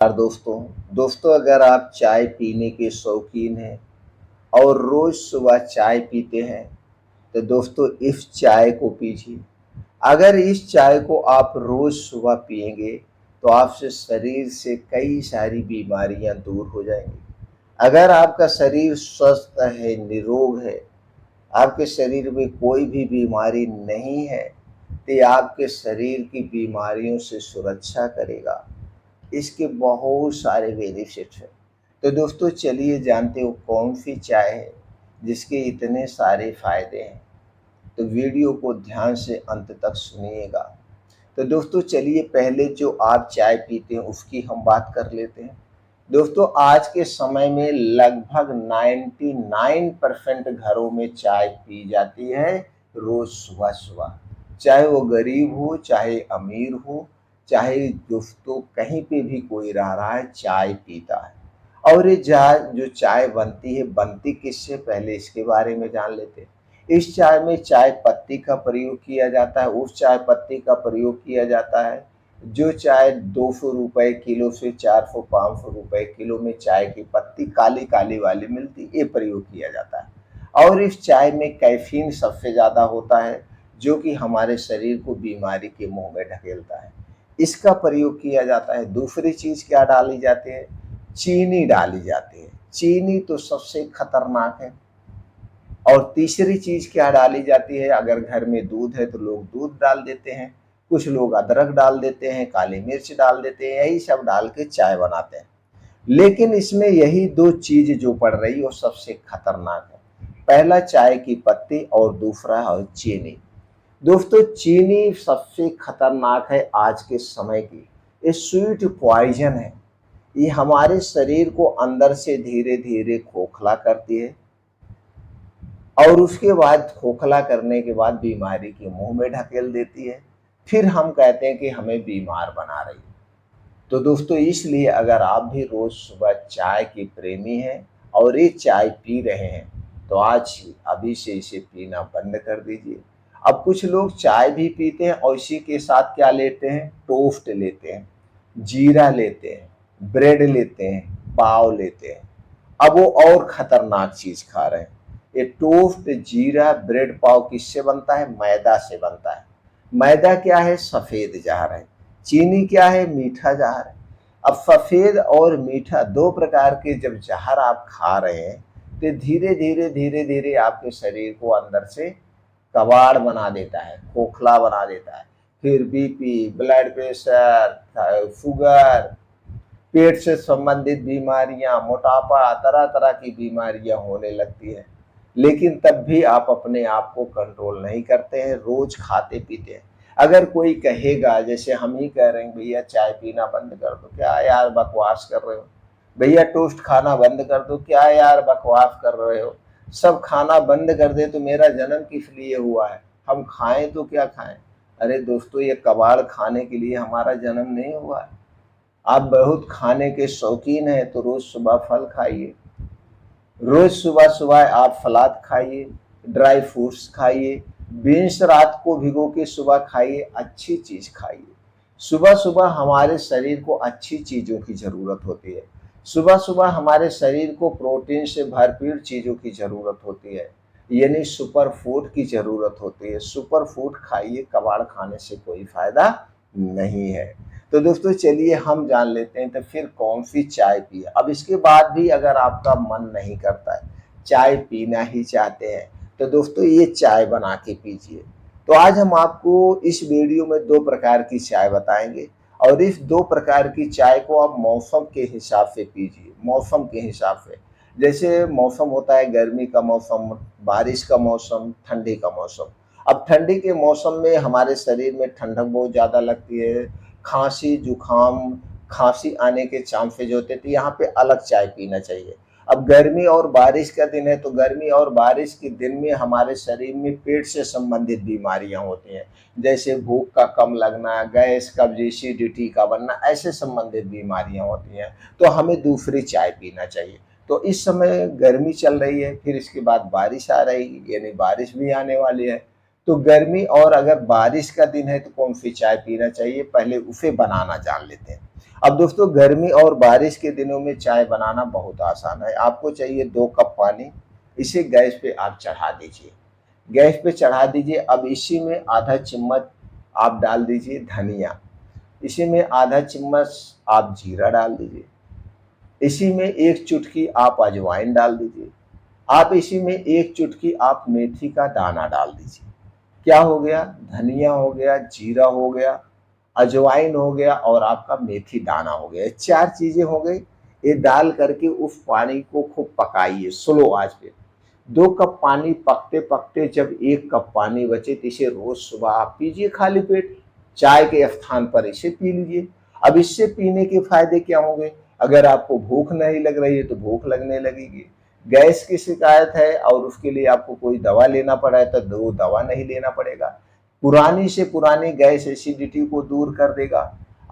दोस्तों अगर आप चाय पीने के शौकीन हैं और रोज सुबह चाय पीते हैं तो दोस्तों इस चाय को पीजिए। अगर इस चाय को आप रोज सुबह पिएंगे तो आपसे शरीर से कई सारी बीमारियां दूर हो जाएंगी। अगर आपका शरीर स्वस्थ है, निरोग है, आपके शरीर में कोई भी बीमारी नहीं है तो ये आपके शरीर की बीमारियों से सुरक्षा करेगा। इसके बहुत सारे बेनिफिट हैं। तो दोस्तों चलिए जानते हो कौन सी चाय है जिसके इतने सारे फायदे हैं। तो वीडियो को ध्यान से अंत तक सुनिएगा। तो दोस्तों चलिए पहले जो आप चाय पीते हैं उसकी हम बात कर लेते हैं। दोस्तों आज के समय में लगभग 99% घरों में चाय पी जाती है रोज सुबह सुबह। चाहे वो गरीब हो, चाहे अमीर हो, चाहे दोस्तों कहीं पे भी कोई रह रहा है, चाय पीता है। और ये जो चाय बनती है, बनती किससे, पहले इसके बारे में जान लेते हैं। इस चाय में चाय पत्ती का प्रयोग किया जाता है, उस चाय पत्ती का प्रयोग किया जाता है जो चाय 200 रुपए किलो से 400-500 रुपए किलो में चाय की पत्ती काली काली वाली मिलती, ये प्रयोग किया जाता है। और इस चाय में कैफीन सबसे ज़्यादा होता है जो कि हमारे शरीर को बीमारी के मुंह में ढकेलता है। इसका प्रयोग किया जाता है। दूसरी चीज़ क्या डाली जाती है, चीनी डाली जाती है। चीनी तो सबसे खतरनाक है। और तीसरी चीज़ क्या डाली जाती है, अगर घर में दूध है तो लोग दूध डाल देते हैं, कुछ लोग अदरक डाल देते हैं, काली मिर्च डाल देते हैं, यही सब डाल के चाय बनाते हैं। लेकिन इसमें यही दो चीज़ जो पड़ रही है वो सबसे खतरनाक है। पहला चाय की पत्ती और दूसरा है चीनी। दोस्तों चीनी सबसे खतरनाक है आज के समय की। ये स्वीट पॉइजन है। ये हमारे शरीर को अंदर से धीरे धीरे खोखला करती है और उसके बाद खोखला करने के बाद बीमारी के मुंह में ढकेल देती है। फिर हम कहते हैं कि हमें बीमार बना रही है। तो दोस्तों इसलिए अगर आप भी रोज सुबह चाय के प्रेमी हैं और ये चाय पी रहे हैं तो आज ही अभी से इसे पीना बंद कर दीजिए। अब कुछ लोग चाय भी पीते हैं और इसी के साथ क्या लेते हैं, टोस्ट लेते हैं, जीरा लेते हैं, ब्रेड लेते हैं, पाव लेते हैं। अब वो और खतरनाक चीज खा रहे हैं। ये टोस्ट, जीरा, ब्रेड, पाव किससे बनता है, मैदा से बनता है। मैदा क्या है, सफेद जहर है। चीनी क्या है, मीठा जहर है। अब सफेद और मीठा दो प्रकार के जब जहर आप खा रहे हैं तो धीरे धीरे धीरे धीरे आपके शरीर को अंदर से कबाड़ बना देता है, खोखला बना देता है। फिर बीपी, ब्लड प्रेशर, शुगर, पेट से संबंधित बीमारियां, मोटापा, तरह तरह की बीमारियां होने लगती हैं। लेकिन तब भी आप अपने आप को कंट्रोल नहीं करते हैं, रोज खाते पीते हैं। अगर कोई कहेगा, जैसे हम ही कह रहे हैं भैया चाय पीना बंद कर दो, क्या यार बकवास कर रहे हो, भैया टोस्ट खाना बंद कर दो, क्या यार बकवास कर रहे हो, सब खाना बंद कर दे तो मेरा जन्म किस लिए हुआ है, हम खाएं तो क्या खाएं। अरे दोस्तों ये कबाड़ खाने के लिए हमारा जन्म नहीं हुआ है। आप बहुत खाने के शौकीन हैं तो रोज सुबह फल खाइए, रोज सुबह सुबह आप सलाद खाइए, ड्राई फ्रूट्स खाइए, बीन्स रात को भिगो के सुबह खाइए, अच्छी चीज खाइए। सुबह सुबह हमारे शरीर को अच्छी चीजों की जरूरत होती है। सुबह सुबह हमारे शरीर को प्रोटीन से भरपूर चीजों की जरूरत होती है, यानी सुपर फूड की जरूरत होती है। सुपर फूड खाइए, कबाड़ खाने से कोई फायदा नहीं है। तो दोस्तों चलिए हम जान लेते हैं तो फिर कौन सी चाय पिए। अब इसके बाद भी अगर आपका मन नहीं करता है, चाय पीना ही चाहते हैं, तो दोस्तों ये चाय बना के पीजिए। तो आज हम आपको इस वीडियो में दो प्रकार की चाय बताएंगे और इस दो प्रकार की चाय को आप मौसम के हिसाब से पीजिए। मौसम के हिसाब से, जैसे मौसम होता है गर्मी का मौसम, बारिश का मौसम, ठंडी का मौसम। अब ठंडी के मौसम में हमारे शरीर में ठंडक बहुत ज़्यादा लगती है, खांसी जुकाम, खांसी आने के चांसेज होते, तो यहाँ पे अलग चाय पीना चाहिए। अब गर्मी और बारिश का दिन है तो गर्मी और बारिश के दिन में हमारे शरीर में पेट से संबंधित बीमारियां होती हैं, जैसे भूख का कम लगना, गैस, कब्ज, एसिडिटी का बनना, ऐसे संबंधित बीमारियां होती हैं। तो हमें दूसरी चाय पीना चाहिए। तो इस समय गर्मी चल रही है, फिर इसके बाद बारिश आ रही है, यानी बारिश भी आने वाली है। तो गर्मी और अगर बारिश का दिन है तो कौन सी चाय पीना चाहिए, पहले उसे बनाना जान लेते हैं। अब दोस्तों गर्मी और बारिश के दिनों में चाय बनाना बहुत आसान है। आपको चाहिए 2 कप पानी, इसे गैस पे आप चढ़ा दीजिए। गैस पे चढ़ा दीजिए। अब इसी में आधा चम्मच आप डाल दीजिए धनिया, इसी में आधा चम्मच आप जीरा डाल दीजिए, इसी में 1 चुटकी आप अजवाइन डाल दीजिए, आप इसी में 1 चुटकी आप मेथी का दाना डाल दीजिए। क्या हो गया? धनिया हो गया, जीरा हो गया, अजवाइन हो गया और आपका मेथी दाना हो गया। 4 चीजें हो गई। ये डाल करके उस पानी को खूब पकाइए स्लो आंच पे। 2 कप पानी पकते पकते जब 1 कप पानी बचे तो इसे रोज सुबह आप पीजिए खाली पेट। चाय के स्थान पर इसे पी लीजिए। अब इससे पीने के फायदे क्या होंगे? अगर आपको भूख नहीं लग रही है तो भूख लगने लगेगी। गैस की शिकायत है और उसके लिए आपको कोई दवा लेना पड़ा है तो दो दवा नहीं लेना पड़ेगा। पुरानी से पुरानी गैस एसिडिटी को दूर कर देगा।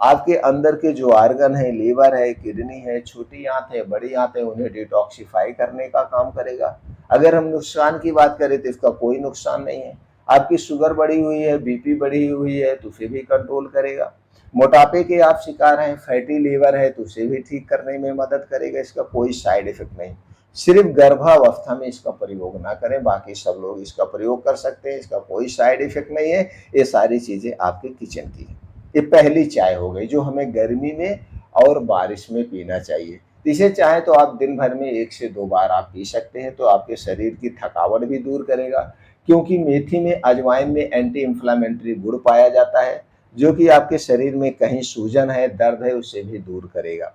आपके अंदर के जो आर्गन है, लीवर है, किडनी है, छोटी आंत है, बड़ी आंत है, उन्हें डिटॉक्सिफाई करने का काम करेगा। अगर हम नुकसान की बात करें तो इसका कोई नुकसान नहीं है। आपकी शुगर बढ़ी हुई है, बीपी बढ़ी हुई है तो उसे भी कंट्रोल करेगा। मोटापे के आप शिकार हैं, फैटी लीवर है तो उसे भी ठीक करने में मदद करेगा। इसका कोई साइड इफेक्ट नहीं। सिर्फ गर्भावस्था में इसका प्रयोग ना करें, बाकी सब लोग इसका प्रयोग कर सकते हैं। इसका कोई साइड इफेक्ट नहीं है। ये सारी चीजें आपके किचन की है। ये पहली चाय हो गई जो हमें गर्मी में और बारिश में पीना चाहिए। इसे चाहे तो आप दिन भर में 1 से 2 बार आप पी सकते हैं, तो आपके शरीर की थकावट भी दूर करेगा। क्योंकि मेथी में, अजवाइन में एंटी इंफ्लेमेटरी गुण पाया जाता है जो कि आपके शरीर में कहीं सूजन है, दर्द है, उसे भी दूर करेगा।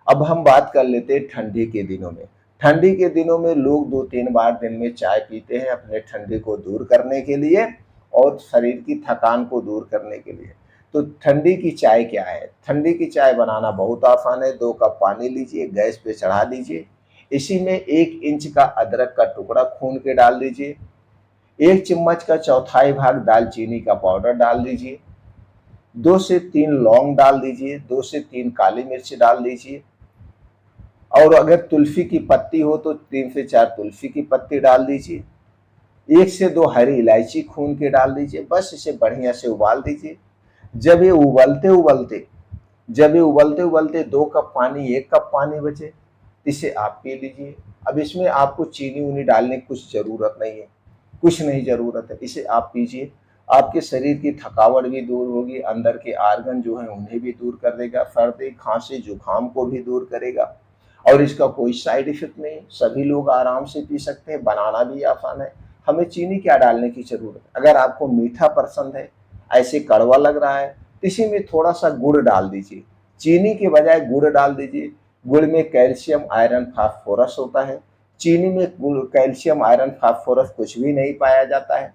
अब हम बात कर लेते हैं ठंडी के दिनों में। ठंडी के दिनों में लोग 2-3 बार दिन में चाय पीते हैं अपने ठंडी को दूर करने के लिए और शरीर की थकान को दूर करने के लिए। तो ठंडी की चाय क्या है? ठंडी की चाय बनाना बहुत आसान है। 2 कप पानी लीजिए, गैस पे चढ़ा दीजिए, इसी में 1 इंच का अदरक का टुकड़ा खून के डाल दीजिए, 1 चम्मच का चौथाई भाग दालचीनी का पाउडर डाल दीजिए, 2 से 3 लौंग डाल दीजिए, 2 से 3 काली मिर्च डाल दीजिए और अगर तुलसी की पत्ती हो तो 3 से 4 तुलसी की पत्ती डाल दीजिए, 1 से 2 हरी इलायची खून के डाल दीजिए। बस इसे बढ़िया से उबाल दीजिए। जब ये उबलते उबलते जब ये उबलते उबलते 2 कप पानी, 1 कप पानी बचे, इसे आप पी लीजिए। अब इसमें आपको चीनी उनी डालने की कुछ जरूरत नहीं है, कुछ नहीं जरूरत है। इसे आप पीजिए। आपके शरीर की थकावट भी दूर होगी, अंदर के आर्गन जो है उन्हें भी दूर कर देगा, सर्दी खांसी जुकाम को भी दूर करेगा और इसका कोई साइड इफेक्ट नहीं। सभी लोग आराम से पी सकते हैं, बनाना भी आसान है। हमें चीनी क्या डालने की जरूरत है? अगर आपको मीठा पसंद है, ऐसे कड़वा लग रहा है, तो इसी में थोड़ा सा गुड़ डाल दीजिए। चीनी के बजाय गुड़ डाल दीजिए। गुड़ में कैल्शियम, आयरन, फास्फोरस होता है। चीनी में कैल्शियम, आयरन, फास्फोरस कुछ भी नहीं पाया जाता है।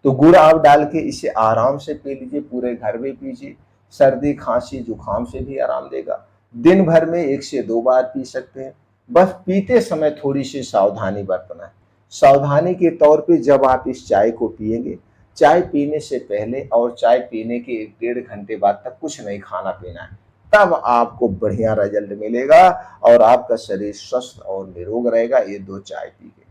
तो गुड़ आप डाल के इसे आराम से पी लीजिए, पूरे घर में पीजिए। सर्दी खांसी जुकाम से भी आराम देगा। दिन भर में 1 से 2 बार पी सकते हैं। बस पीते समय थोड़ी सी सावधानी बरतना है। सावधानी के तौर पे जब आप इस चाय को पिएंगे, चाय पीने से पहले और चाय पीने के 1-1.5 घंटे बाद तक कुछ नहीं खाना पीना है। तब आपको बढ़िया रिजल्ट मिलेगा और आपका शरीर स्वस्थ और निरोग रहेगा ये 2 चाय पी के।